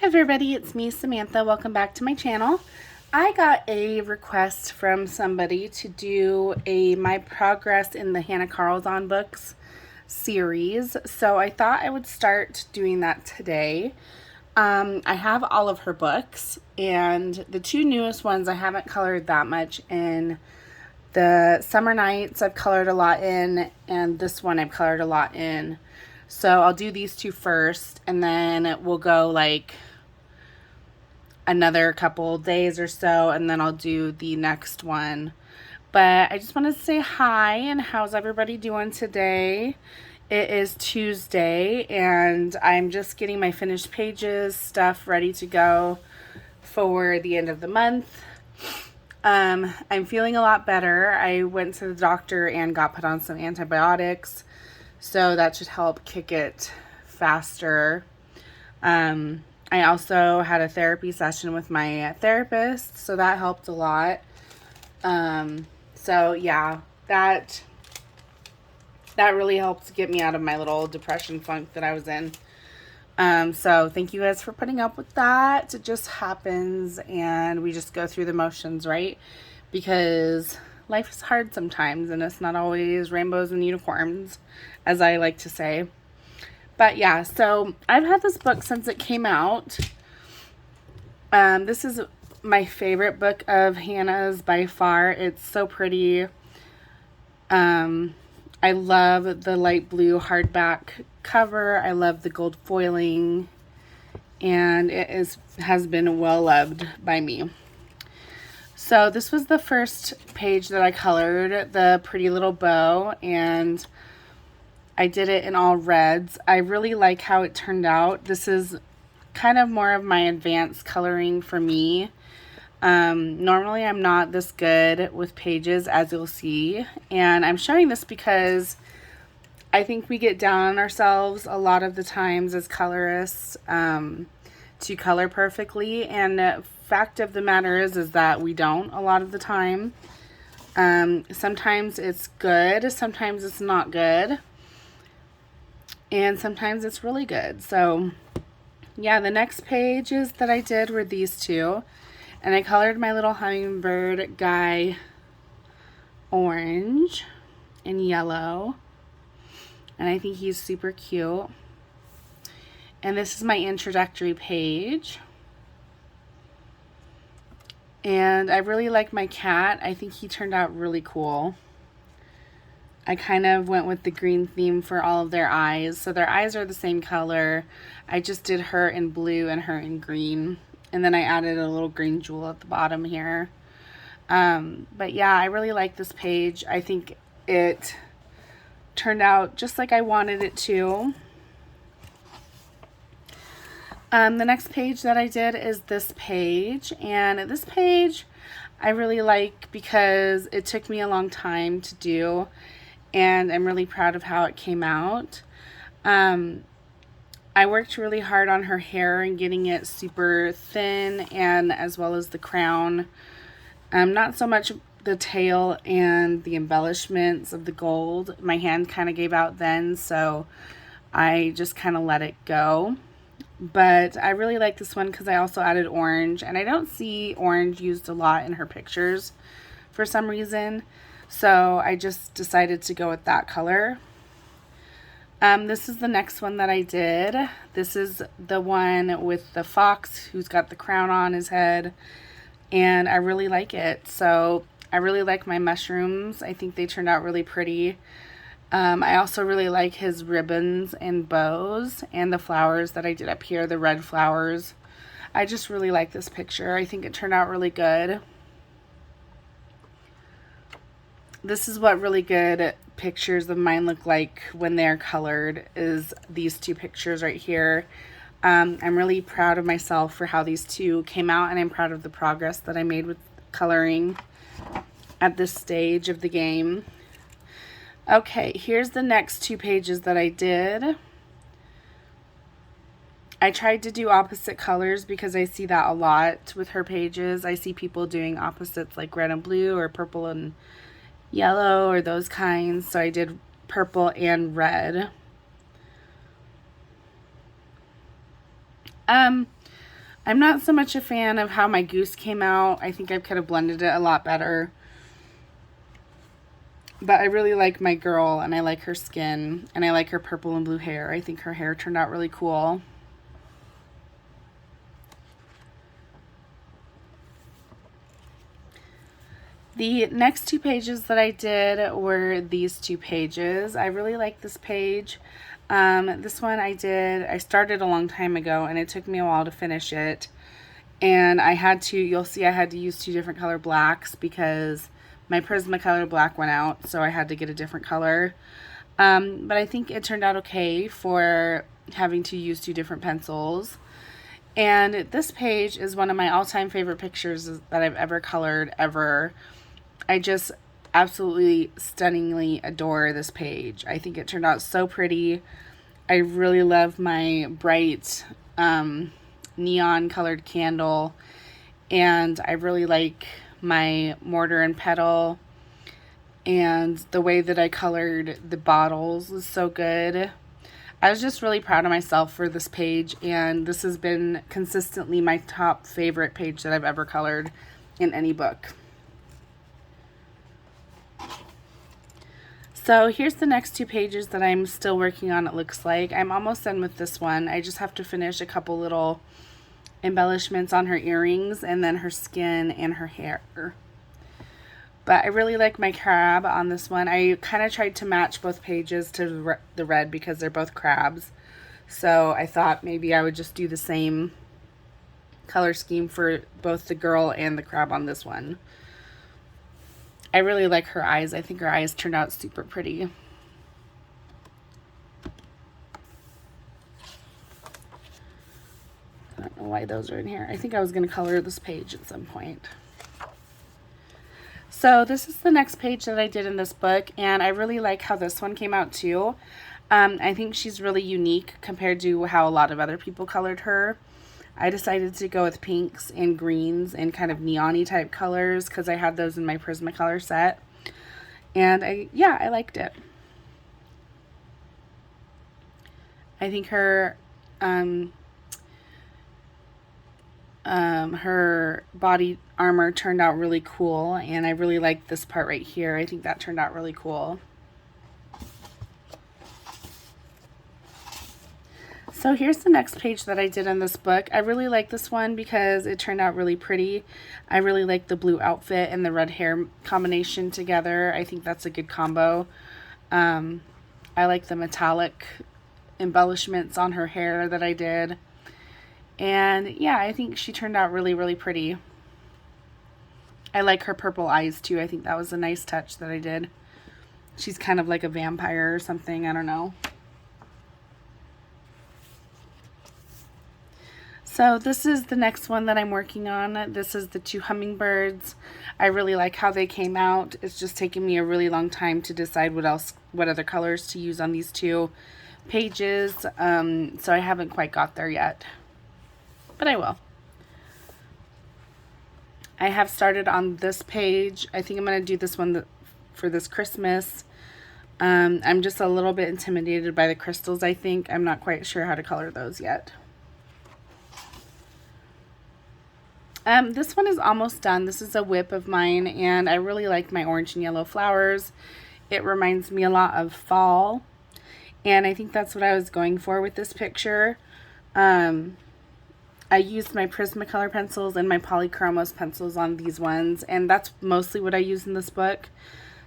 Everybody, it's me, Samantha. Welcome back to my channel. I got a request from somebody to do a My Progress in the Hanna Karlzon books series, so I thought I would start doing that today. I have all of her books, and the two newest ones I haven't colored that much in. The Summer Nights I've colored a lot in, and this one I've colored a lot in. So I'll do these two first, and then we'll go like another couple days or so, and then I'll do the next one. But I just wanted to say hi, and how's everybody doing today? It is Tuesday, and I'm just getting my finished pages stuff ready to go for the end of the month. I'm feeling a lot better. I went to the doctor and got put on some antibiotics, so that should help kick it faster. I also had a therapy session with my therapist, so that helped a lot. So yeah, that really helped get me out of my little depression funk that I was in. So thank you guys for putting up with that. It just happens, and we just go through the motions, right? Because life is hard sometimes, and it's not always rainbows and unicorns, as I like to say. But yeah, so I've had this book since it came out. This is my favorite book of Hannah's by far. It's so pretty. I love the light blue hardback cover. I love the gold foiling, and it has been well loved by me. So this was the first page that I colored, the pretty little bow, and I did it in all reds. I really like how it turned out. This is kind of more of my advanced coloring for me. Normally I'm not this good with pages, as you'll see, and I'm showing this because I think we get down on ourselves a lot of the times as colorists to color perfectly, and the fact of the matter is that we don't a lot of the time. Sometimes it's good, sometimes it's not good, and sometimes it's really good. So yeah, the next pages that I did were these two. And I colored my little hummingbird guy orange and yellow. And I think he's super cute. And this is my introductory page. And I really like my cat. I think he turned out really cool. I kind of went with the green theme for all of their eyes. So their eyes are the same color. I just did her in blue and her in green. And then I added a little green jewel at the bottom here. But yeah, I really like this page. I think it turned out just like I wanted it to. The next page that I did is this page. And this page I really like because it took me a long time to do. And I'm really proud of how it came out. I worked really hard on her hair and getting it super thin, and as well as the crown. Not so much the tail and the embellishments of the gold. My hand kind of gave out then, so I just kind of let it go. But I really like this one because I also added orange, and I don't see orange used a lot in her pictures for some reason. So I just decided to go with that color. This is the next one that I did. This is the one with the fox who's got the crown on his head, and I really like it. So I really like my mushrooms. I think they turned out really pretty. I also really like his ribbons and bows and the flowers that I did up here, the red flowers. I just really like this picture. I think it turned out really good. This is what really good pictures of mine look like when they're colored, is these two pictures right here. I'm really proud of myself for how these two came out, and I'm proud of the progress that I made with coloring at this stage of the game. Okay, here's the next two pages that I did. I tried to do opposite colors because I see that a lot with her pages. I see people doing opposites like red and blue or purple and yellow or those kinds, so I did purple and red. I'm not so much a fan of how my goose came out. I think I could have blended it a lot better. But I really like my girl, and I like her skin, and I like her purple and blue hair. I think her hair turned out really cool. The next two pages that I did were these two pages. I really like this page. This one I started a long time ago, and it took me a while to finish it. And you'll see I had to use two different color blacks because my Prismacolor black went out, so I had to get a different color. But I think it turned out okay for having to use two different pencils. And this page is one of my all-time favorite pictures that I've ever colored, ever. I just absolutely stunningly adore this page. I think it turned out so pretty. I really love my bright neon colored candle, and I really like my mortar and petal, and the way that I colored the bottles was so good. I was just really proud of myself for this page, and this has been consistently my top favorite page that I've ever colored in any book. So here's the next two pages that I'm still working on, it looks like. I'm almost done with this one. I just have to finish a couple little embellishments on her earrings and then her skin and her hair. But I really like my crab on this one. I kind of tried to match both pages to the red because they're both crabs. So I thought maybe I would just do the same color scheme for both the girl and the crab on this one. I really like her eyes. I think her eyes turned out super pretty. I don't know why those are in here. I think I was going to color this page at some point. So this is the next page that I did in this book, and I really like how this one came out too. I think she's really unique compared to how a lot of other people colored her. I decided to go with pinks and greens and kind of neon-y type colors because I had those in my Prismacolor set. And I liked it. I think her body armor turned out really cool, and I really like this part right here. I think that turned out really cool. So here's the next page that I did in this book. I really like this one because it turned out really pretty. I really like the blue outfit and the red hair combination together. I think that's a good combo. I like the metallic embellishments on her hair that I did. And yeah, I think she turned out really, really pretty. I like her purple eyes too. I think that was a nice touch that I did. She's kind of like a vampire or something. I don't know. So this is the next one that I'm working on. This is the two hummingbirds. I really like how they came out. It's just taking me a really long time to decide what other colors to use on these two pages. So I haven't quite got there yet, but I will. I have started on this page. I think I'm going to do this one for this Christmas. I'm just a little bit intimidated by the crystals, I think. I'm not quite sure how to color those yet. This one is almost done. This is a whip of mine, and I really like my orange and yellow flowers. It reminds me a lot of fall, and I think that's what I was going for with this picture. I used my Prismacolor pencils and my Polychromos pencils on these ones, and that's mostly what I use in this book.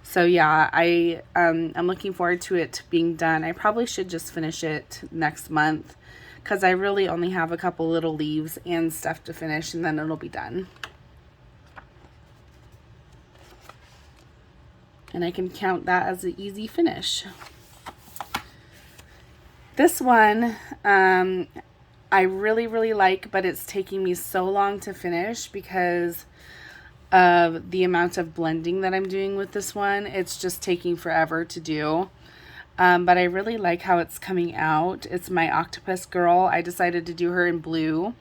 So yeah, I'm looking forward to it being done. I probably should just finish it next month, because I really only have a couple little leaves and stuff to finish, and then it'll be done. And I can count that as an easy finish. This one, I really, really like, but it's taking me so long to finish because of the amount of blending that I'm doing with this one. It's just taking forever to do. But I really like how it's coming out. It's my octopus girl. I decided to do her in blue,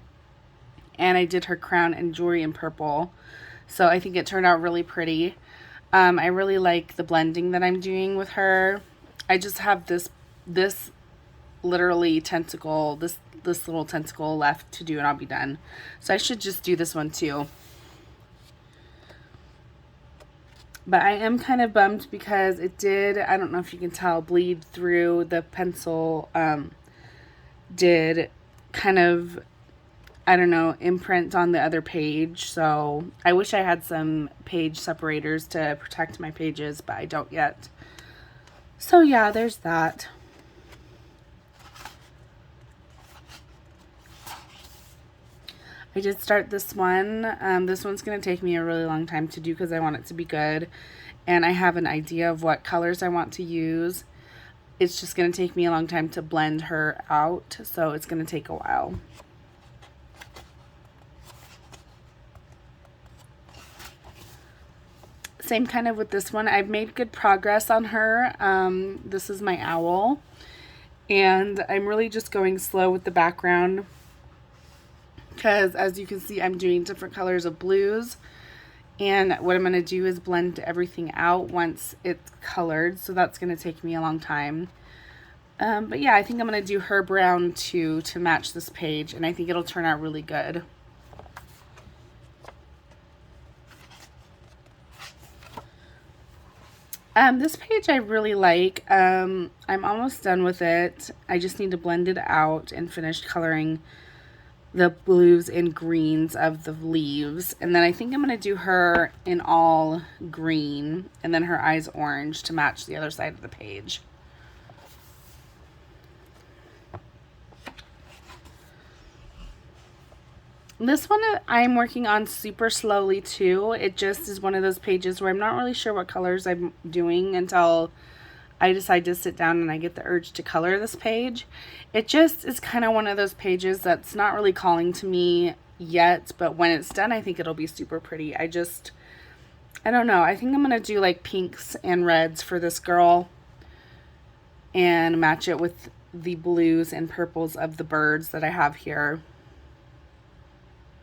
and I did her crown and jewelry in purple. So I think it turned out really pretty. I really like the blending that I'm doing with her. I just have this literally tentacle, this this little tentacle left to do and I'll be done. So I should just do this one too. But I am kind of bummed because it did, I don't know if you can tell, bleed through. The pencil did kind of, I don't know, imprint on the other page. So I wish I had some page separators to protect my pages, but I don't yet. So yeah, there's that. I did start this one. This one's going to take me a really long time to do because I want it to be good. And I have an idea of what colors I want to use. It's just going to take me a long time to blend her out. So it's going to take a while. Same kind of with this one. I've made good progress on her. This is my owl. And I'm really just going slow with the background, because as you can see, I'm doing different colors of blues, and what I'm going to do is blend everything out once it's colored, so that's going to take me a long time. But yeah, I think I'm going to do her brown too to match this page, and I think it'll turn out really good. This page I really like. I'm almost done with it. I just need to blend it out and finish coloring the blues and greens of the leaves. And then I think I'm going to do her in all green and then her eyes orange to match the other side of the page. This one I'm working on super slowly too. It just is one of those pages where I'm not really sure what colors I'm doing until I decide to sit down and I get the urge to color this page. It just is kind of one of those pages that's not really calling to me yet, but when it's done, I think it'll be super pretty. I don't know. I think I'm going to do like pinks and reds for this girl and match it with the blues and purples of the birds that I have here.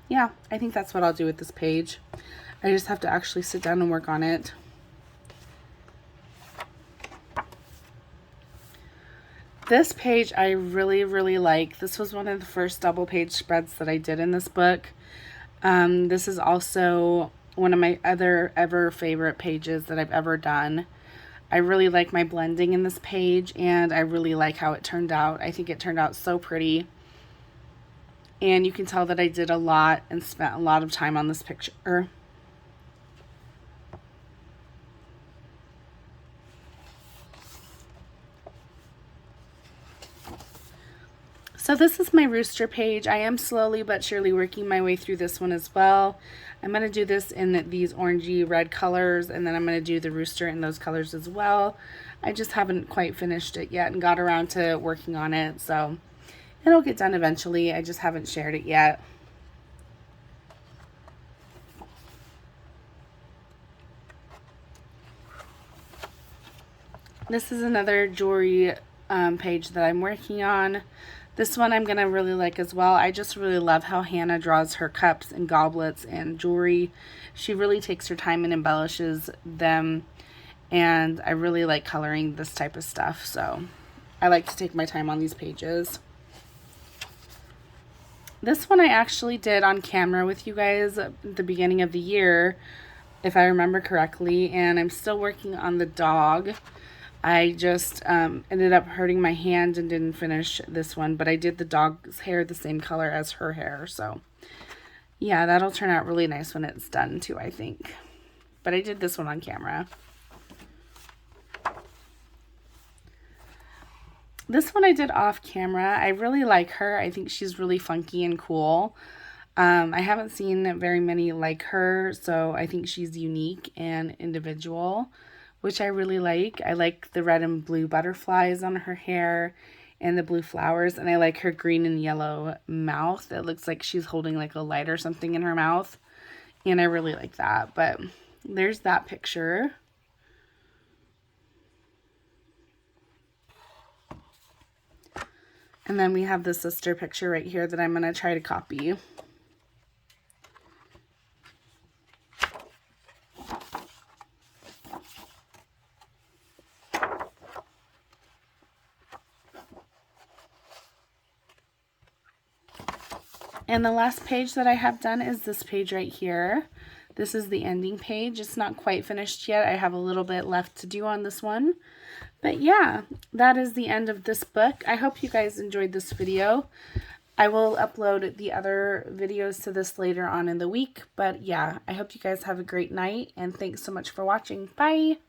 Yeah, I think that's what I'll do with this page. I just have to actually sit down and work on it. This page I really, really like. This was one of the first double page spreads that I did in this book. This is also one of my other ever favorite pages that I've ever done. I really like my blending in this page, and I really like how it turned out. I think it turned out so pretty. And you can tell that I did a lot and spent a lot of time on this picture. So this is my rooster page. I am slowly but surely working my way through this one as well. I'm going to do this in these orangey red colors, and then I'm going to do the rooster in those colors as well. I just haven't quite finished it yet and got around to working on it, so it'll get done eventually. I just haven't shared it yet. This is another jewelry page that I'm working on. This one I'm going to really like as well. I just really love how Hanna draws her cups and goblets and jewelry. She really takes her time and embellishes them, and I really like coloring this type of stuff, so I like to take my time on these pages. This one I actually did on camera with you guys at the beginning of the year, if I remember correctly, and I'm still working on the dog. I just ended up hurting my hand and didn't finish this one, but I did the dog's hair the same color as her hair, so yeah, that'll turn out really nice when it's done too, I think. But I did this one on camera. This one I did off camera. I really like her. I think she's really funky and cool. I haven't seen very many like her, so I think she's unique and individual, which I really like. I like the red and blue butterflies on her hair and the blue flowers, and I like her green and yellow mouth. It looks like she's holding like a light or something in her mouth, and I really like that. But there's that picture. And then we have the sister picture right here that I'm going to try to copy. And the last page that I have done is this page right here. This is the ending page. It's not quite finished yet. I have a little bit left to do on this one. But yeah, that is the end of this book. I hope you guys enjoyed this video. I will upload the other videos to this later on in the week. But yeah, I hope you guys have a great night, and thanks so much for watching. Bye!